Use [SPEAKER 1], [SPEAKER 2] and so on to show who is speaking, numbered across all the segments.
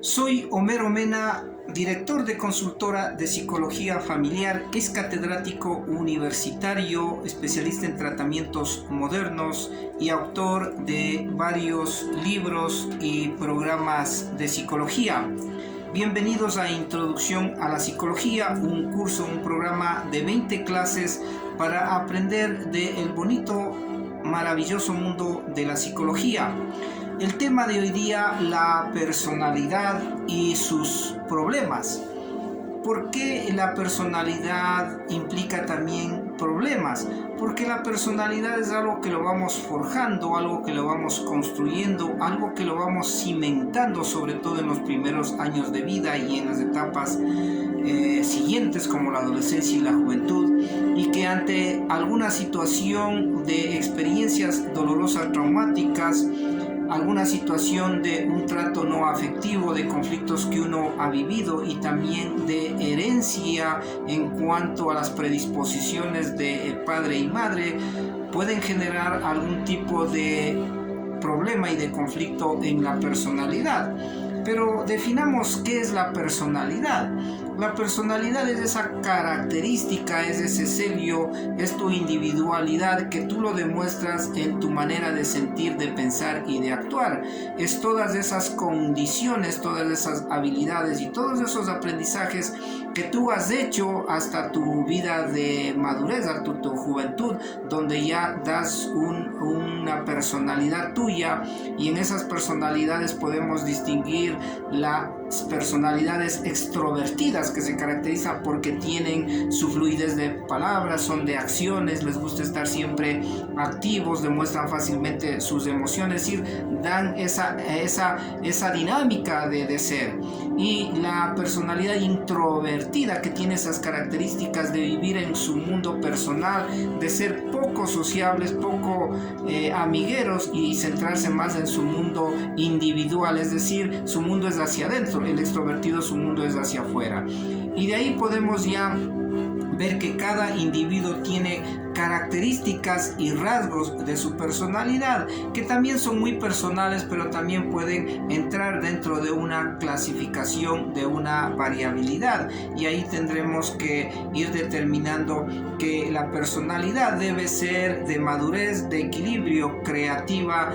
[SPEAKER 1] Soy Homero Mena, director de consultora de psicología familiar, es catedrático universitario, especialista en tratamientos modernos y autor de varios libros y programas de psicología. Bienvenidos a Introducción a la Psicología, un curso, un programa de 20 clases para aprender del bonito, maravilloso mundo de la psicología. El tema de hoy día, la personalidad y sus problemas. ¿Por qué la personalidad implica también problemas? Porque la personalidad es algo que lo vamos forjando, algo que lo vamos construyendo, algo que lo vamos cimentando, sobre todo en los primeros años de vida y en las etapas siguientes como la adolescencia y la juventud, y que ante alguna situación de experiencias dolorosas, traumáticas, alguna situación de un trato no afectivo, de conflictos que uno ha vivido y también de herencia en cuanto a las predisposiciones de padre y madre, pueden generar algún tipo de problema y de conflicto en la personalidad. Pero definamos qué es la personalidad. La personalidad es esa característica, es ese sello, es tu individualidad que tú lo demuestras en tu manera de sentir, de pensar y de actuar. Es todas esas condiciones, todas esas habilidades y todos esos aprendizajes que tú has hecho hasta tu vida de madurez, hasta tu juventud, donde ya das una personalidad tuya, y en esas personalidades podemos distinguir las personalidades extrovertidas, que se caracterizan porque tienen su fluidez de palabras, son de acciones, les gusta estar siempre activos, demuestran fácilmente sus emociones, es decir, dan esa dinámica de ser. Y la personalidad introvertida, que tiene esas características de vivir en su mundo personal, de ser poco sociables, poco amigueros y centrarse más en su mundo individual, es decir, su mundo es hacia adentro, el extrovertido su mundo es hacia afuera. Y de ahí podemos ya ver que cada individuo tiene características y rasgos de su personalidad que también son muy personales, pero también pueden entrar dentro de una clasificación, de una variabilidad, y ahí tendremos que ir determinando que la personalidad debe ser de madurez, de equilibrio, creativa,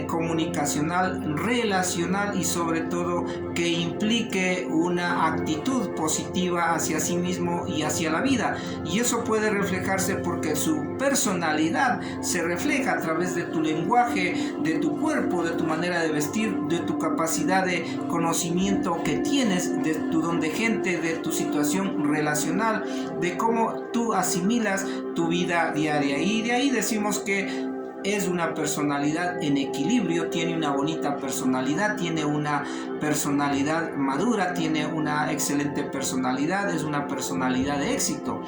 [SPEAKER 1] comunicacional, relacional, y sobre todo que implique una actitud positiva hacia sí mismo y hacia la vida. Y eso puede reflejarse porque su personalidad se refleja a través de tu lenguaje, de tu cuerpo, de tu manera de vestir, de tu capacidad de conocimiento que tienes, de tu don de gente, de tu situación relacional, de cómo tú asimilas tu vida diaria. Y de ahí decimos que es una personalidad en equilibrio, tiene una bonita personalidad, tiene una personalidad madura, tiene una excelente personalidad, es una personalidad de éxito.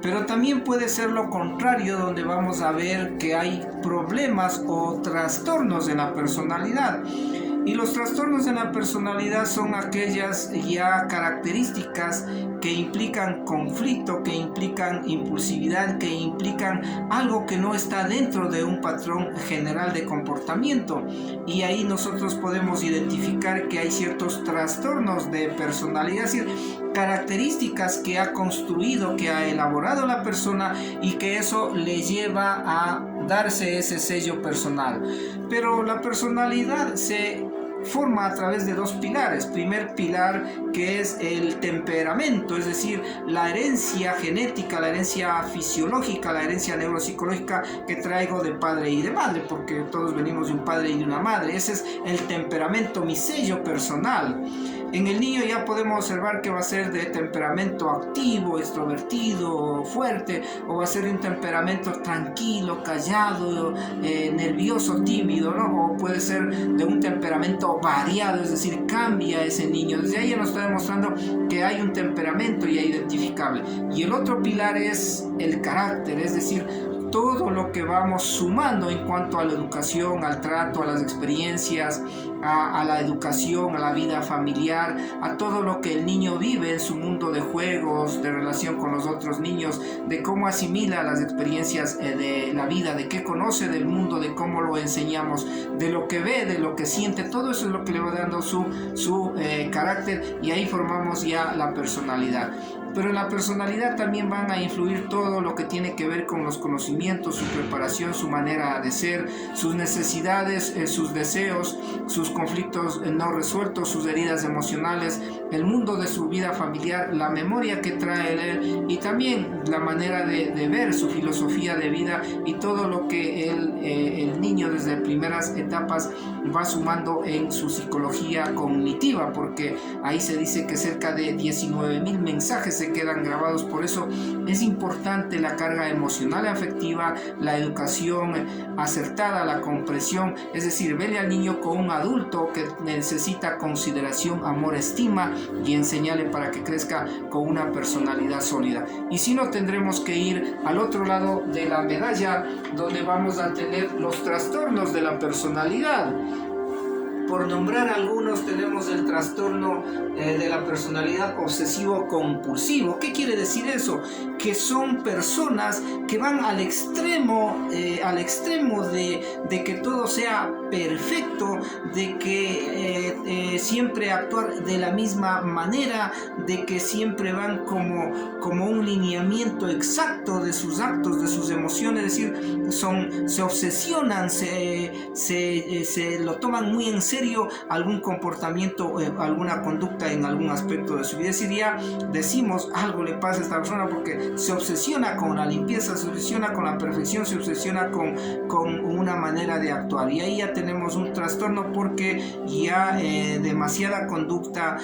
[SPEAKER 1] Pero también puede ser lo contrario, donde vamos a ver que hay problemas o trastornos en la personalidad. Y los trastornos en la personalidad son aquellas ya características que implican conflicto, que implican impulsividad, que implican algo que no está dentro de un patrón general de comportamiento. Y ahí nosotros podemos identificar que hay ciertos trastornos de personalidad, es decir, características que ha construido, que ha elaborado la persona, y que eso le lleva a darse ese sello personal. Pero la personalidad se forma a través de dos pilares. Primer pilar, que es el temperamento, es decir, la herencia genética, la herencia fisiológica, la herencia neuropsicológica que traigo de padre y de madre, porque todos venimos de un padre y de una madre. Ese es el temperamento, mi sello personal. En el niño ya podemos observar que va a ser de temperamento activo, extrovertido, fuerte, o va a ser de un temperamento tranquilo, callado, nervioso, tímido, ¿no? O puede ser de un temperamento variado, es decir, cambia ese niño. Desde ahí ya nos está demostrando que hay un temperamento ya identificable. Y el otro pilar es el carácter, es decir, todo lo que vamos sumando en cuanto a la educación, al trato, a las experiencias, a la educación, a la vida familiar, a todo lo que el niño vive en su mundo de juegos, de relación con los otros niños, de cómo asimila las experiencias de la vida, de qué conoce del mundo, de cómo lo enseñamos, de lo que ve, de lo que siente. Todo eso es lo que le va dando su carácter, y ahí formamos ya la personalidad. Pero en la personalidad también van a influir todo lo que tiene que ver con los conocimientos, su preparación, su manera de ser, sus necesidades, sus deseos, sus conflictos no resueltos, sus heridas emocionales, el mundo de su vida familiar, la memoria que trae él, y también la manera de ver, su filosofía de vida, y todo lo que el niño desde primeras etapas va sumando en su psicología cognitiva, porque ahí se dice que cerca de 19,000 mensajes se quedan grabados. Por eso es importante la carga emocional y afectiva, la educación acertada, la comprensión, es decir, verle al niño como un adulto que necesita consideración, amor, estima, y enseñarle para que crezca con una personalidad sólida. Y si no, tendremos que ir al otro lado de la medalla, donde vamos a tener los trastornos de la personalidad. Por nombrar algunos, tenemos el trastorno de la personalidad obsesivo-compulsivo. ¿Qué quiere decir eso? Que son personas que van al extremo de que todo sea perfecto, de que siempre actuar de la misma manera, de que siempre van como un lineamiento exacto de sus actos, de sus emociones. Es decir, se obsesionan, se lo toman muy en serio algún comportamiento, alguna conducta en algún aspecto de su vida. Es decir, ya decimos, algo le pasa a esta persona porque se obsesiona con la limpieza, se obsesiona con la perfección, se obsesiona con una manera de actuar, y ahí ya tenemos un trastorno, porque ya demasiada conducta,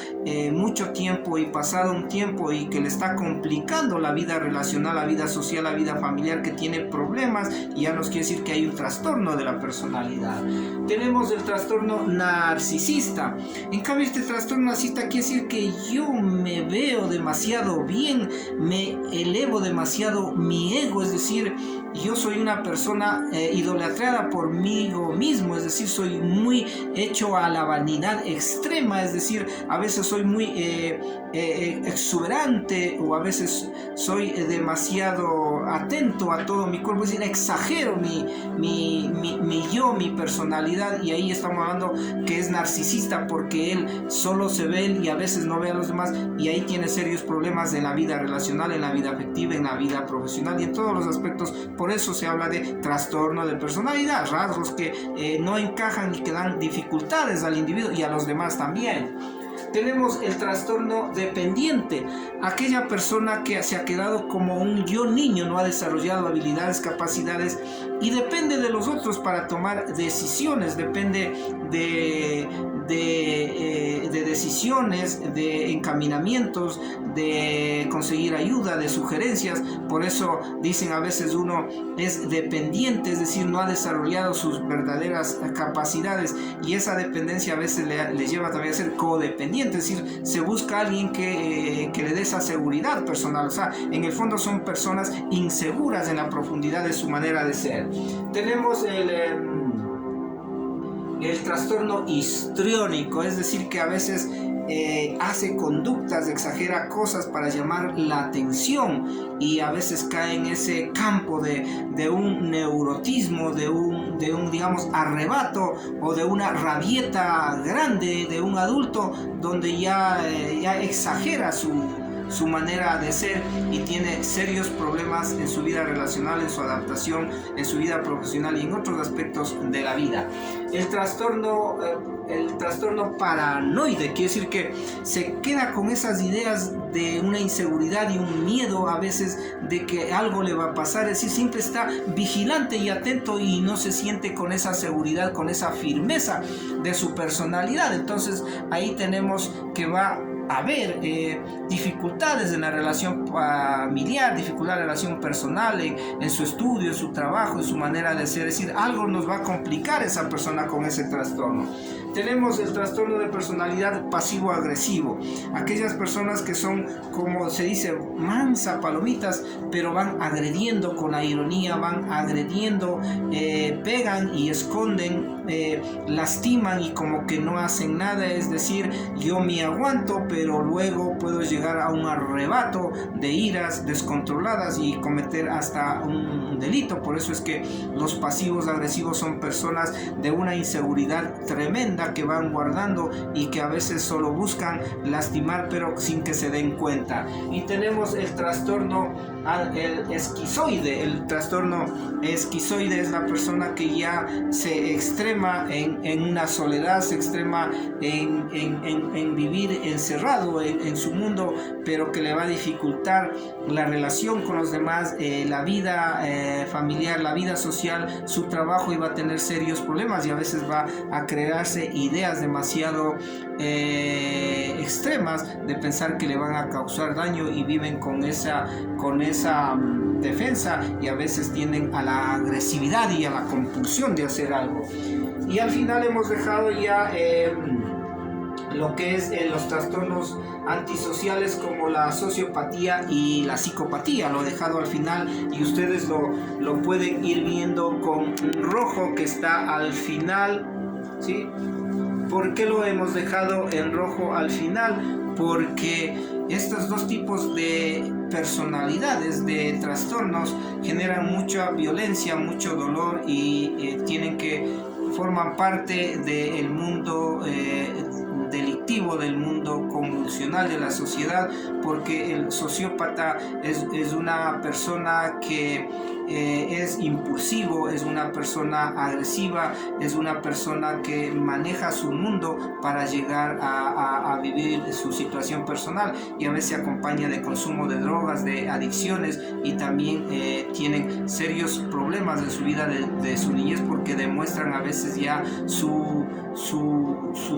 [SPEAKER 1] mucho tiempo, y pasado un tiempo, y que le está complicando la vida relacional, la vida social, la vida familiar, que tiene problemas, y ya nos quiere decir que hay un trastorno de la personalidad. Tenemos el trastorno narcisista. En cambio, este trastorno narcisista quiere decir que yo me veo demasiado bien, me elevo demasiado mi ego, es decir, yo soy una persona idolatrada por mí mismo, es decir, soy muy hecho a la vanidad extrema, es decir, a veces soy muy exuberante, o a veces soy demasiado atento a todo mi cuerpo, es decir, exagero mi personalidad, y ahí estamos hablando que es narcisista, porque él solo se ve él y a veces no ve a los demás, y ahí tiene serios problemas en la vida relacional, en la vida afectiva, en la vida profesional, y en todos los aspectos. Por eso se habla de trastorno de personalidad, rasgos que no encajan y que dan dificultades al individuo y a los demás también. Tenemos el trastorno dependiente, aquella persona que se ha quedado como un yo niño, no ha desarrollado habilidades, capacidades, y depende de los otros para tomar decisiones, depende de decisiones, de encaminamientos, de conseguir ayuda, de sugerencias. Por eso dicen a veces uno es dependiente, es decir, no ha desarrollado sus verdaderas capacidades, y esa dependencia a veces le lleva también a ser codependiente, es decir, se busca a alguien que le dé esa seguridad personal. O sea, en el fondo son personas inseguras en la profundidad de su manera de ser. Tenemos el trastorno histriónico, es decir, que a veces hace conductas, exagera cosas para llamar la atención, y a veces cae en ese campo de un neurotismo, de un digamos arrebato, o de una rabieta grande de un adulto, donde ya exagera su manera de ser, y tiene serios problemas en su vida relacional, en su adaptación, en su vida profesional y en otros aspectos de la vida. El trastorno paranoide quiere decir que se queda con esas ideas de una inseguridad y un miedo a veces de que algo le va a pasar, es decir, siempre está vigilante y atento, y no se siente con esa seguridad, con esa firmeza de su personalidad. Entonces ahí tenemos que va a haber dificultades en la relación familiar, dificultades en la relación personal, en su estudio, en su trabajo, en su manera de ser. Es decir, algo nos va a complicar esa persona con ese trastorno. Tenemos el trastorno de personalidad pasivo-agresivo. Aquellas personas que son, como se dice, mansa palomitas, pero van agrediendo con la ironía, van agrediendo, pegan y esconden, lastiman y como que no hacen nada. Es decir, yo me aguanto, pero luego puedo llegar a un arrebato de iras descontroladas y cometer hasta un delito. Por eso es que los pasivos agresivos son personas de una inseguridad tremenda que van guardando y que a veces solo buscan lastimar, pero sin que se den cuenta. Y tenemos el trastorno esquizoide. El trastorno esquizoide es la persona que ya se extrema en una soledad, se extrema en vivir encerrado en su mundo, pero que le va a dificultar la relación con los demás, la vida familiar, la vida social, su trabajo, y va a tener serios problemas, y a veces va a crearse ideas demasiado extremas de pensar que le van a causar daño, y viven con esa defensa, y a veces tienden a la agresividad y a la compulsión de hacer algo. Y al final hemos dejado ya lo que es los trastornos antisociales, como la sociopatía y la psicopatía. Lo he dejado al final y ustedes lo pueden ir viendo con rojo, que está al final, ¿sí? ¿Por qué lo hemos dejado en rojo al final? Porque estos dos tipos de personalidades, de trastornos, generan mucha violencia, mucho dolor, y forman parte del mundo delictivo, del mundo convulsional de la sociedad, porque el sociópata es una persona que es impulsivo, es una persona agresiva, es una persona que maneja su mundo para llegar a vivir su situación personal, y a veces se acompaña de consumo de drogas, de adicciones, y también tienen serios problemas en su vida de su niñez, porque demuestran a veces ya su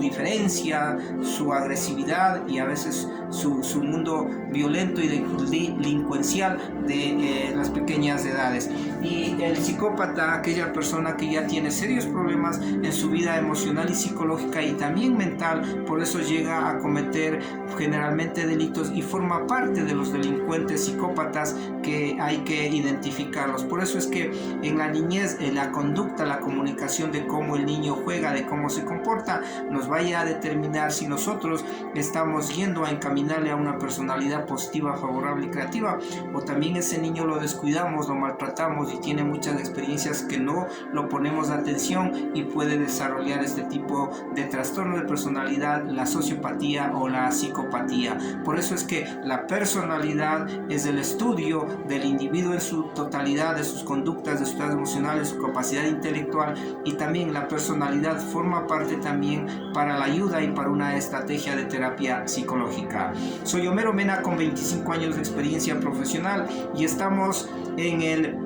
[SPEAKER 1] diferencia, su agresividad, y a veces su mundo violento y delincuencial de las pequeñas edades. Y el psicópata, aquella persona que ya tiene serios problemas en su vida emocional y psicológica, y también mental, por eso llega a cometer generalmente delitos, y forma parte de los delincuentes psicópatas que hay que identificarlos. Por eso es que en la niñez, la conducta, la comunicación de cómo el niño juega, de cómo se comporta, nos vaya a determinar si nosotros estamos yendo a encaminarle a una personalidad positiva, favorable y creativa, o también ese niño lo descuidamos, lo maltratamos y tiene muchas experiencias que no lo ponemos atención, y puede desarrollar este tipo de trastorno de personalidad, la sociopatía o la psicopatía. Por eso es que la personalidad es el estudio del individuo en su totalidad, de sus conductas, de sus estados emocionales, su capacidad intelectual, y también la personalidad forma parte también para la ayuda y para una estrategia de terapia psicológica. Soy Homero Mena, con 25 años de experiencia profesional, y estamos en el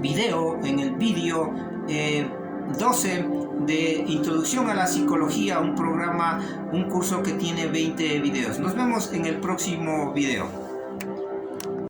[SPEAKER 1] vídeo 12 de Introducción a la Psicología, un curso que tiene 20 videos. Nos vemos en el próximo video.